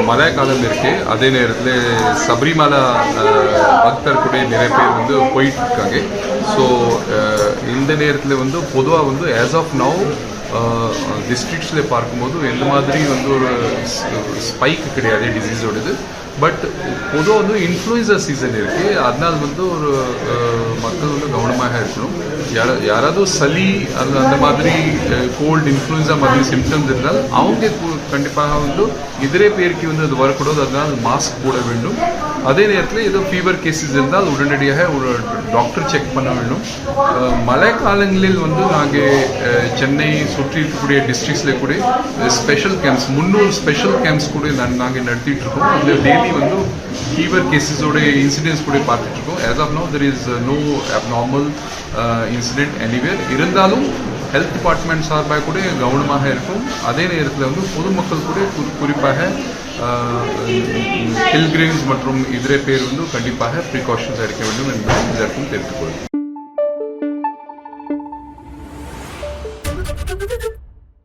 மழை காலம் இருக்குது. அதே நேரத்தில் சபரிமலை பக்தர் கூட நிறைய பேர் வந்து போயிட்டு இருக்காங்க. ஸோ இந்த நேரத்தில் வந்து பொதுவாக வந்து ஆஸ் ஆஃப் நவ் டிஸ்ட்ரிக்ட்ஸில் பார்க்கும்போது எந்த மாதிரி வந்து ஒரு ஸ்பைக் கிடையாது டிசீஸோடது. பட் பொதுவாக வந்து இன்ஃப்ளூயன்சா சீசன் இருக்குது. அதனால் வந்து ஒரு மக்கள் வந்து கவனமாக இருக்கணும். யாராவது சளி அந்த மாதிரி கோல்டு இன்ஃப்ளூயன்சா மாதிரி சிம்டம்ஸ் இருந்தால் அவங்க கண்டிப்பாக வந்து இதர பேருக்கு வந்து அது வரக்கூடாது. அதனால் மாஸ்க் போட வேண்டும். அதே நேரத்தில் ஏதோ ஃபீவர் கேசஸ் இருந்தால் உடனடியாக ஒரு டாக்டர் செக் பண்ண வேண்டும். மழை காலங்களில் வந்து நாங்கள் சென்னை சுற்றி இருக்கக்கூடிய டிஸ்ட்ரிக்ஸில் கூட ஸ்பெஷல் கேம்ப்ஸ் 300 ஸ்பெஷல் கேம்ப்ஸ் கூட நாங்கள் நடத்திட்டு இருக்கோம். அதில் டெய்லி வந்து ஃபீவர் கேசஸோட இன்சிடென்ட்ஸ் கூட பார்த்துட்டு இருக்கோம். As of now there is no abnormal incident anywhere. இருந்தாலும் ஹெல்த் டிபார்ட்மெண்ட் சார்பாக கூட கவனமாக இருக்கும். அதே நேரத்தில் வந்து பொதுமக்கள் கூட குறிப்பாக பில்கிரிம்ஸ் மற்றும் இதர பேர் வந்து கண்டிப்பாக ப்ரிகாஷன்ஸ் எடுக்க வேண்டும் என்பதை இதற்கும் தெரிவித்துக் கொள்கிறேன்.